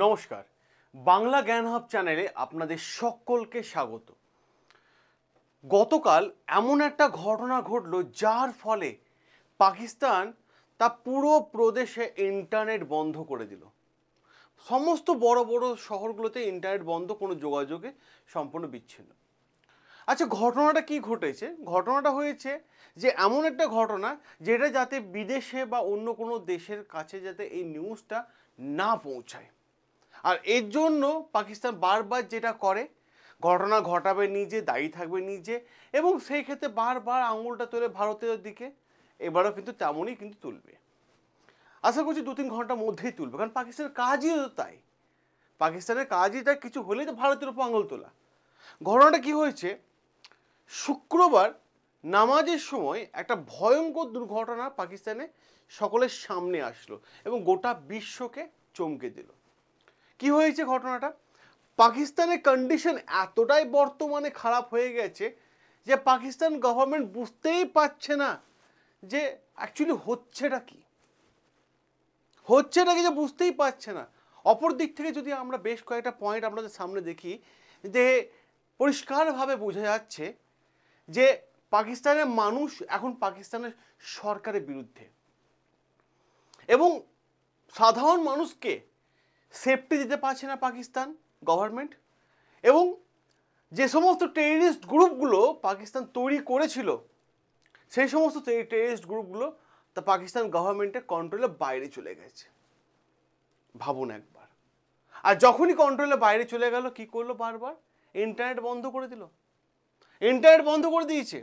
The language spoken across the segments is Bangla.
নমস্কার, বাংলা জ্ঞান হাব চ্যানেলে আপনাদের সকলকে স্বাগত। গতকাল এমন একটা ঘটনা ঘটলো যার ফলে পাকিস্তান তা পুরো প্রদেশে ইন্টারনেট বন্ধ করে দিল। সমস্ত বড় বড় শহরগুলোতে ইন্টারনেট বন্ধ, কোনো যোগাযোগে সম্পূর্ণ বিচ্ছিন্ন। আচ্ছা, ঘটনাটা কি ঘটেছে? ঘটনাটা হয়েছে যে এমন একটা ঘটনা যেটা যাতে বিদেশে বা অন্য কোনো দেশের কাছে যাতে এই নিউজটা না পৌঁছায়। আর এর জন্য পাকিস্তান বারবার যেটা করে, ঘটনা ঘটাবে নিজে, দায়ী থাকবে নিজে, এবং সেই ক্ষেত্রে বারবার আঙুলটা তুলে ভারতের দিকে। এবারও কিন্তু তেমনই কিন্তু তুলবে। আশা করছি 2-3 ঘন্টার মধ্যেই তুলবে, কারণ পাকিস্তানের কাজই তো তাই। পাকিস্তানের কাজই তাই, কিছু হলেই তো ভারতের উপর আঙুল তোলা। ঘটনাটা কি হয়েছে? শুক্রবার নামাজের সময় একটা ভয়ঙ্কর দুর্ঘটনা পাকিস্তানে সকলের সামনে আসলো এবং গোটা বিশ্বকে চমকে দিল। কি হয়েছে ঘটনাটা? পাকিস্তানের কন্ডিশন এতটাই বর্তমানে খারাপ হয়ে গেছে যে পাকিস্তান গভর্নমেন্ট বুঝতেই পারছে না যে অ্যাকচুয়ালি হচ্ছেটা কি যে বুঝতেই পারছে না। অপর দিক থেকে যদি আমরা বেশ কয়েকটা পয়েন্ট আপনাদের সামনে দেখি, যে পরিষ্কারভাবে বোঝা যাচ্ছে যে পাকিস্তানের মানুষ এখন পাকিস্তানের সরকারের বিরুদ্ধে, এবং সাধারণ মানুষকে সেফটি দিতে পারছে না পাকিস্তান গভর্নমেন্ট। এবং যে সমস্ত টেররিস্ট গ্রুপগুলো পাকিস্তান তৈরি করেছিল, সেই সমস্ত টেররিস্ট গ্রুপগুলো তা পাকিস্তান গভর্নমেন্টের কন্ট্রোলের বাইরে চলে গেছে। ভাবুন একবার। আর যখনই কন্ট্রোলের বাইরে চলে গেল, কি করলো? বারবার ইন্টারনেট বন্ধ করে দিল, ইন্টারনেট বন্ধ করে দিয়েছে।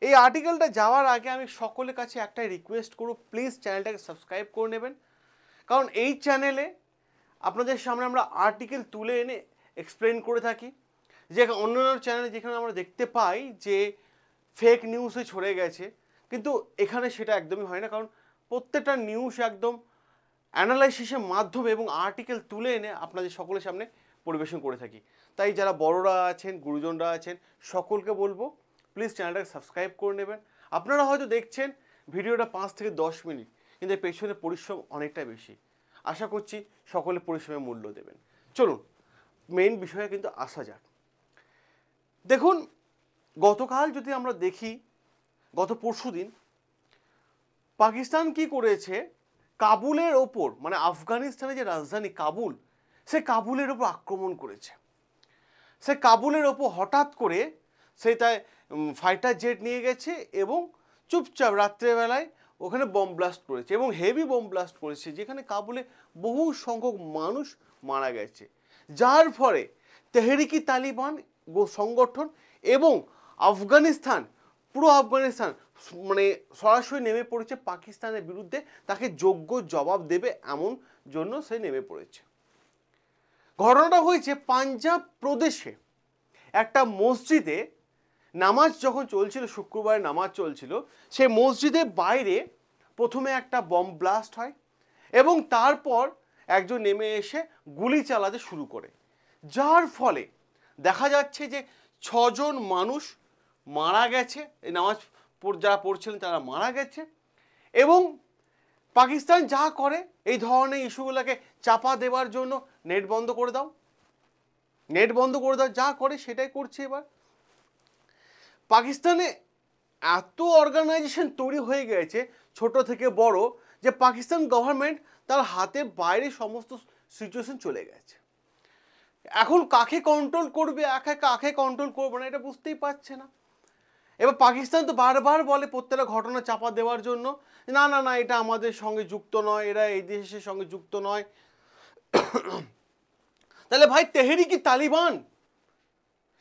এই আর্টিকেলটা যাওয়ার আগে আমি সকলের কাছে একটাই রিকোয়েস্ট করব, প্লিজ চ্যানেলটাকে সাবস্ক্রাইব করে নেবেন। কারণ এই চ্যানেলে আপনাদের সামনে আমরা আর্টিকেল তুলে এনে এক্সপ্লেন করে থাকি, যে অন্যান্য চ্যানেলে যেখানে আমরা দেখতে পাই যে ফেক নিউজে ছড়ে গেছে, কিন্তু এখানে সেটা একদমই হয় না। কারণ প্রত্যেকটা নিউজ একদম অ্যানালাইসিসের মাধ্যমে এবং আর্টিকেল তুলে এনে আপনাদের সকলের সামনে পরিবেশন করে থাকি। তাই যারা বড়রা আছেন, গুরুজনরা আছেন, সকলকে বলবো প্লিজ চ্যানেলটাকে সাবস্ক্রাইব করে নেবেন। আপনারা হয়তো দেখছেন ভিডিওটা 5 থেকে 10 মিনিট, কিন্তু এর পেছনে পরিশ্রম অনেকটাই বেশি। আশা করছি সকলে পরিশ্রমের মূল্য দেবেন। চলুন মেইন বিষয়ে কিন্তু আসা যাক। দেখুন, গতকাল যদি আমরা দেখি, গত পরশুদিন পাকিস্তান কি করেছে, কাবুলের ওপর, মানে আফগানিস্তানের যে রাজধানী কাবুল, সে কাবুলের ওপর আক্রমণ করেছে। সে কাবুলের ওপর হঠাৎ করে সে তাই ফাইটার জেট নিয়ে গেছে এবং চুপচাপ রাত্রেবেলায় ওখানে বম ব্লাস্ট করেছে, এবং হেভি বম ব্লাস্ট করেছে, যেখানে কাবুলে বহু সংখ্যক মানুষ মারা গেছে। যার ফলে তেহরিকি তালিবান সংগঠন এবং আফগানিস্তান, পুরো আফগানিস্তান মানে সরাসরি নেমে পড়েছে পাকিস্তানের বিরুদ্ধে, তাকে যোগ্য জবাব দেবে এমন জন্য সে নেমে পড়েছে। ঘটনাটা হয়েছে পাঞ্জাব প্রদেশে একটা মসজিদে নামাজ যখন চলছিল, শুক্রবারে নামাজ চলছিল, সেই মসজিদের বাইরে প্রথমে একটা বম ব্লাস্ট হয় এবং তারপর একজন নেমে এসে গুলি চালাতে শুরু করে, যার ফলে দেখা যাচ্ছে যে 6 জন মানুষ মারা গেছে। এই নামাজ যারা পড়ছিলেন তারা মারা গেছে। এবং পাকিস্তান যা করে, এই ধরনের ইস্যুগুলোকে চাপা দেওয়ার জন্য নেট বন্ধ করে দাও, নেট বন্ধ করে দাও, যা করে সেটাই করছে। এবার পাকিস্তানে এত অর্গানাইজেশন তৈরি হয়ে গেছে ছোট থেকে বড়, যে পাকিস্তান গভর্নমেন্ট তার হাতের বাইরে সমস্ত সিচুয়েশন চলে গেছে। এখন কাকে কন্ট্রোল করবে, কাকে কন্ট্রোল করবে না, এটা বুঝতেই পারছে না। এবার পাকিস্তান তো বারবার বলে প্রত্যেকটা ঘটনা চাপা দেওয়ার জন্য, না না না এটা আমাদের সঙ্গে যুক্ত নয়, এরা এই দেশের সঙ্গে যুক্ত নয়। তাহলে ভাই, তেহরিকি তালিবান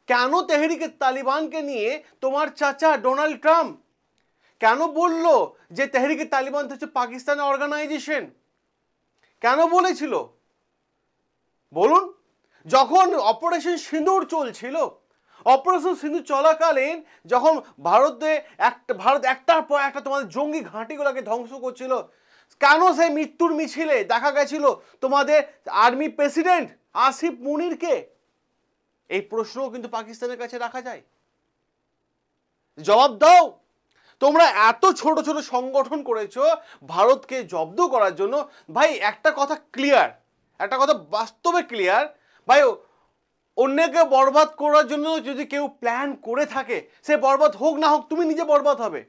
কেন, তেহরিকি তালিবানকে নিয়ে তোমার চাচা ডোনাল্ড ট্রাম্প কেন বলল যে তেহরিকি তালিবান হচ্ছে পাকিস্তানের অর্গানাইজেশন? কেন বলেছিল বলুন? যখন অপারেশন সিঁদুর চলছিল, অপারেশন সিঁদুর চলাকালীন যখন ভারত একটার পর একটা তোমাদের জঙ্গি ঘাঁটিগুলোকে ধ্বংস করছিল, কেন সেই মৃত্যুর মিছিলে দেখা গেছিল তোমাদের আর্মি প্রেসিডেন্ট আসিফ মুনিরকে? এই প্রশ্নও কিন্তু পাকিস্তানের কাছে রাখা যায়। জবাব দাও। তোমরা এত ছোট ছোট সংগঠন করেছো ভারতকে জব্দ করার জন্য। ভাই, একটা কথা ক্লিয়ার, একটা কথা বাস্তবে ক্লিয়ার ভাই, অন্যকে বরবাদ করার জন্য যদি কেউ প্ল্যান করে থাকে, সে বরবাদ হোক না হোক তুমি নিজে বরবাদ হবে,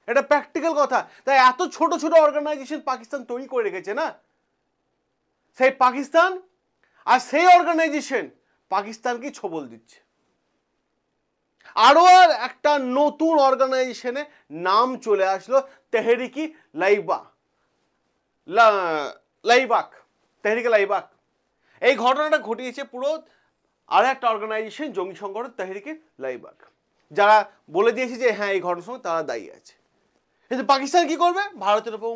এটা প্র্যাকটিক্যাল কথা। তাই এত ছোট ছোট অর্গানাইজেশন পাকিস্তান তৈরি করে রেখেছে না, সেই পাকিস্তান আর সেই অর্গানাইজেশন পাকিস্তানকে ছবল দিচ্ছে। আরো আর একটা নতুন অর্গানাইজেশনে নাম চলে আসলো, তেহরিকি লাইবাক। তেহরিকে লাইবাক এই ঘটনাটা ঘটিয়েছে পুরো আর একটা অর্গানাইজেশন, জঙ্গি সংগঠন তেহরিকে লাইবাক, যারা বলে দিয়েছে যে হ্যাঁ এই ঘটনার সঙ্গে তারা দায়ী আছে। কিন্তু পাকিস্তান কি করবে? ভারতের উপর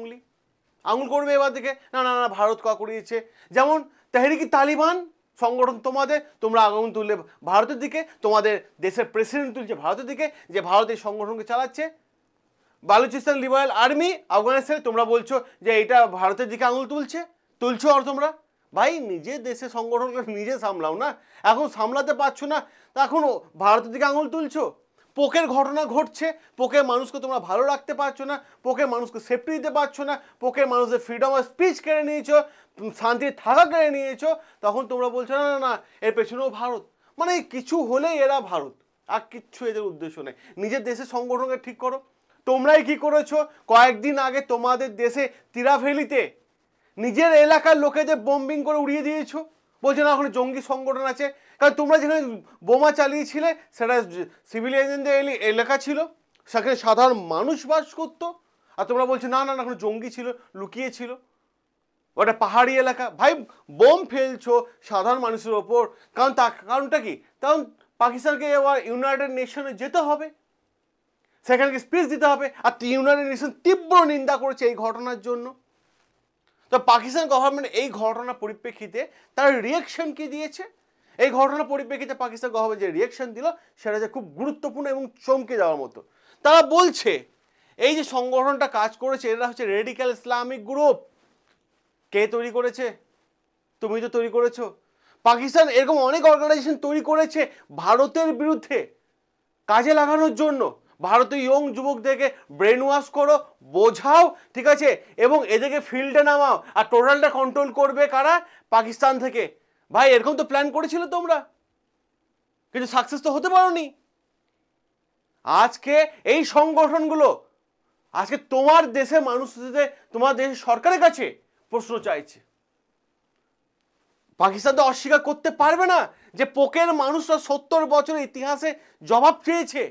আঙুল করবে এবার থেকে, না না না ভারত করিয়েছে। যেমন তেহরিকি তালিবান সংগঠন তোমাদের, তোমরা আঙুল তুললে ভারতের দিকে, তোমাদের দেশের প্রেসিডেন্ট তুলছে ভারতের দিকে, যে ভারত এই সংগঠনকে চালাচ্ছে। বালুচিস্তান লিবারেল আর্মি আফগানিস্তানে, তোমরা বলছো যে এটা ভারতের দিকে আঙুল তুলছো। আর তোমরা ভাই নিজের দেশের সংগঠনকে নিজে সামলাও না, এখন সামলাতে পারছো না, এখন ভারতের দিকে আঙুল তুলছো। পোকের ঘটনা ঘটছে, পোকের মানুষকে তোমরা ভালো রাখতে পারছো না, পোকের মানুষকে সেফটি দিতে পারছো না, পোকের মানুষের ফ্রিডম অফ স্পিচ কেড়ে নিয়েছো, শান্তি থাকা কেড়ে নিয়েছো, তখন তোমরা বলছো না না না এর পেছনেও ভারত। মানে কিছু হলেই এরা ভারত, আর কিচ্ছু এদের উদ্দেশ্য নেই। নিজের দেশের সংগঠনকে ঠিক করো। তোমরাই কি করেছো, কয়েকদিন আগে তোমাদের দেশে তিরাভেলিতে নিজের এলাকার লোকেদের বম্বিং করে উড়িয়ে দিয়েছো, বলছো না ওখানে জঙ্গি সংগঠন আছে। কারণ তোমরা যেখানে বোমা চালিয়েছিলে সেটা সিভিলিয়ানদের এলাকা ছিল, সেখানে সাধারণ মানুষ বাস করতো, আর তোমরা বলছো না না না ওখানে জঙ্গি ছিল, লুকিয়েছিল, ওটা পাহাড়ি এলাকা। ভাই বোম ফেলছো সাধারণ মানুষের ওপর, কারণটা কি? কারণ পাকিস্তানকে এবার ইউনাইটেড নেশনে যেতে হবে, সেখানে স্পিচ দিতে হবে, আর ইউনাইটেড নেশন তীব্র নিন্দা করেছে এই ঘটনার জন্য। তো পাকিস্তান গভর্নমেন্ট এই ঘটনার পরিপ্রেক্ষিতে তার রিয়াকশন কি দিয়েছে, এই ঘটনার পরিপ্রেক্ষিতে পাকিস্তান গভর্নমেন্ট যে রিয়াকশন দিল সেটা যে খুব গুরুত্বপূর্ণ এবং চমকে যাওয়ার মতো। তারা বলছে এই যে সংগঠনটা কাজ করেছে এরা হচ্ছে রেডিক্যাল ইসলামিক গ্রুপ। কে তৈরি করেছে? তুমি তো তৈরি করেছো। পাকিস্তান এরকম অনেক অর্গানাইজেশন তৈরি করেছে ভারতের বিরুদ্ধে কাজে লাগানোর জন্য। ভারতীয় ইয়ং যুবকদেরকে ব্রেন ওয়াশ করো, বোঝাও, ঠিক আছে, এবং এদেরকে ফিল্ডে নামাও, আর টোটালটা কন্ট্রোল করবে কারা? পাকিস্তান থেকে। ভাই এরকম তো প্ল্যান করেছিল তোমরা, কিন্তু সাকসেস তো হতে পারোনি। আজকে এই সংগঠনগুলো আজকে তোমার দেশের মানুষদের, তোমার দেশের সরকারের কাছে প্রশ্ন চাইছে। পাকিস্তান তো অস্বীকার করতে পারবে না যে পোকের মানুষরা 70 বছরের ইতিহাসে জবাব চেয়েছে,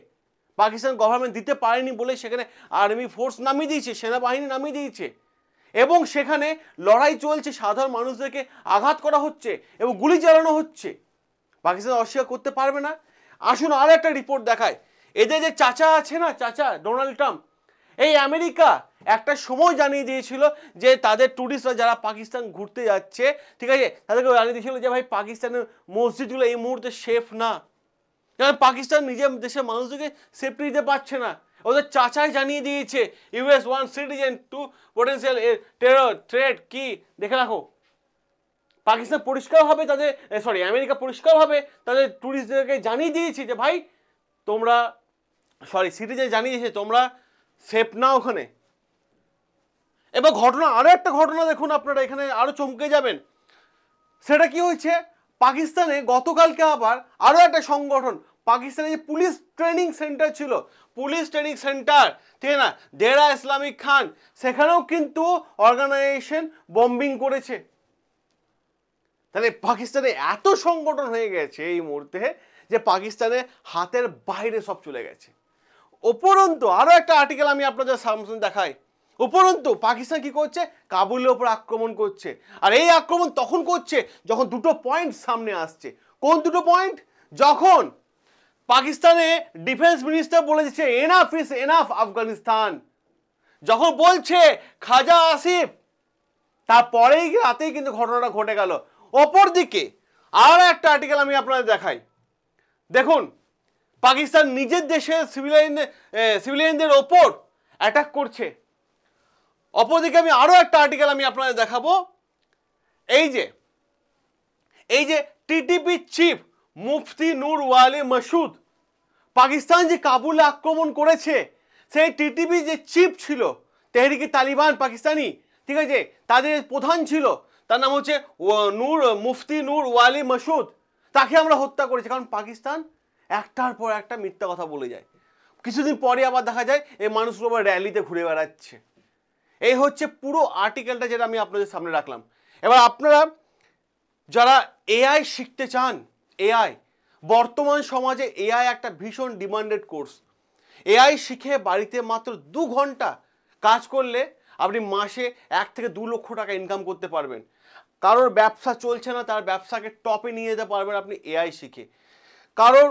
পাকিস্তান গভর্নমেন্ট দিতে পারেনি বলে সেখানে আর্মি ফোর্স নামিয়ে দিয়েছে, সেনাবাহিনী নামিয়ে দিয়েছে, এবং সেখানে লড়াই চলছে, সাধারণ মানুষদেরকে আঘাত করা হচ্ছে এবং গুলি চালানো হচ্ছে। পাকিস্তান অস্বীকার করতে পারবে না। আসুন আর একটা রিপোর্ট দেখায়। এদের যে চাচা আছে না, চাচা ডোনাল্ড ট্রাম্প, এই আমেরিকা একটা সময় জানিয়ে দিয়েছিল যে তাদের টুরিস্টরা যারা পাকিস্তান ঘুরতে যাচ্ছে, ঠিক আছে, তাদেরকে জানিয়ে দিয়েছিল যে ভাই পাকিস্তানের মসজিদগুলো এই মুহূর্তে সেফ না, কারণ পাকিস্তান নিজের দেশের মানুষদেরকে সেফটি দিতে পারছে না। ওদের চাচাই জানিয়ে দিয়েছে US one citizen two potential terror threat. কি দেখে রাখো, পাকিস্তান পরিষ্কারভাবে তাদের আমেরিকা পরিষ্কারভাবে তাদের টুরিস্টদেরকে জানিয়ে দিয়েছে যে ভাই তোমরা সিটিজেন জানিয়ে দিয়েছে তোমরা সেফ না ওখানে। এবার আরো একটা ঘটনা দেখুন আপনারা, এখানে আরো চমকে যাবেন। সেটা কি হয়েছে, পাকিস্তানে গতকালকে আবার আরো একটা সংগঠন, পাকিস্তানে যে পুলিশ ট্রেনিং সেন্টার ছিল, পুলিশ ট্রেনিং সেন্টার, ঠিক না, ডেরা ইসলামিক খান, সেখানেও কিন্তু অর্গানাইজেশন বম্বিং করেছে। তাহলে পাকিস্তানে এত সংগঠন হয়ে গেছে এই মুহূর্তে যে পাকিস্তানের হাতের বাইরে সব চলে গেছে। উপরন্তু আরো একটা আর্টিকেল আমি আপনাদের সামনে দেখাই, উপরন্তু পাকিস্তান কি করছে, কাবুলের উপর আক্রমণ করছে। আর এই আক্রমণ তখন করছে যখন দুটো পয়েন্ট সামনে আসছে। কোন দুটো পয়েন্ট? যখন পাকিস্তানে ডিফেন্স মিনিস্টার বলে দিচ্ছে এনাফ ইজ এনাফ আফগানিস্তান, যখন বলছে খাজা আসিফ, তারপরেই রাতেই কিন্তু ঘটনাটা ঘটে গেল। অপরদিকে আর একটা আর্টিকেল আমি আপনাদের দেখাই, দেখুন পাকিস্তান নিজের দেশের সিভিলিয়ানদের ওপর অ্যাটাক করছে। অপরদিকে আমি আরো একটা আর্টিকেল আমি আপনাদের দেখাবো, এই যে টিটিপি চিফ মুফতি নূর ওয়ালি মাসুদ, পাকিস্তান যে কাবুলে আক্রমণ করেছে, সেই টিটিপি যে চিফ ছিল তেহরিকে তালিবান পাকিস্তানি, ঠিক আছে, তাদের প্রধান ছিল, তার নাম হচ্ছে মুফতি নূর ওয়ালি মাসুদ, তাকে আমরা হত্যা করেছি। কারণ পাকিস্তান একটার পর একটা মিথ্যা কথা বলে যায়, কিছুদিন পরে আবার দেখা যায় এই মানুষগুলো আবার র্যালিতে ঘুরে বেড়াচ্ছে। এই হচ্ছে পুরো আর্টিকেলটা যেটা আমি আপনাদের সামনে রাখলাম। এবার আপনারা যারা এআই শিখতে চান, এআই বর্তমান সমাজে এআই একটা ভীষণ ডিমান্ডেড কোর্স। এআই শিখে বাড়িতে মাত্র 2 ঘন্টা কাজ করলে আপনি মাসে 1 থেকে 2 লক্ষ টাকা ইনকাম করতে পারবেন। কারোর ব্যবসা চলছে না, তার ব্যবসাকে টপে নিয়ে যেতে পারবেন আপনি এআই শিখে। কারোর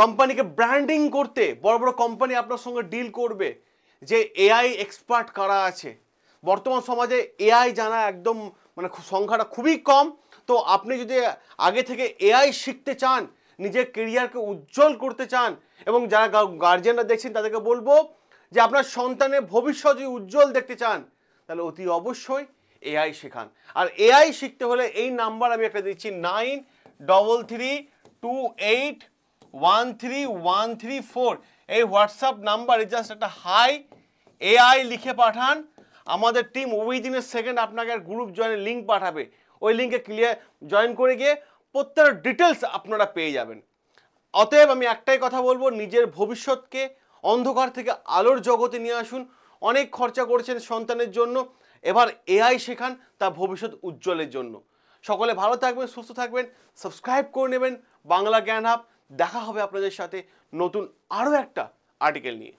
কোম্পানিকে ব্র্যান্ডিং করতে বড় বড় কোম্পানি আপনার সঙ্গে ডিল করবে যে এআই এক্সপার্ট কারা আছে। বর্তমান সমাজে এআই জানা একদম মানে সংখ্যাটা খুবই কম। তো আপনি যদি আগে থেকে এআই শিখতে চান, নিজের কেরিয়ারকে উজ্জ্বল করতে চান, এবং যারা গার্জিয়ানরা দেখছেন তাদেরকে বলবো যে আপনার সন্তানের ভবিষ্যৎ যদি উজ্জ্বল দেখতে চান তাহলে অতি অবশ্যই এআই শেখান। আর এআই শিখতে হলে এই নাম্বার আমি একটা দিচ্ছি 9332813134, এই হোয়াটসঅ্যাপ নাম্বারে জাস্ট একটা হাই এআই লিখে পাঠান। আমাদের টিম উইদিন এ সেকেন্ড আপনাকে গ্রুপ জয়েনের লিঙ্ক পাঠাবে। ওই লিঙ্কে জয়েন করে গিয়ে প্রত্যেকটা ডিটেলস আপনারা পেয়ে যাবেন। অতএব আমি একটাই কথা বলবো, নিজের ভবিষ্যৎকে অন্ধকার থেকে আলোর জগতে নিয়ে আসুন। অনেক খরচা করেছেন সন্তানের জন্য, এবার এআই শেখান তার ভবিষ্যৎ উজ্জ্বলের জন্য। সকলে ভালো থাকবেন, সুস্থ থাকবেন, সাবস্ক্রাইব করে নেবেন বাংলা জ্ঞান হাব। দেখা হবে আপনাদের সাথে নতুন আরও একটা আর্টিকেল নিয়ে।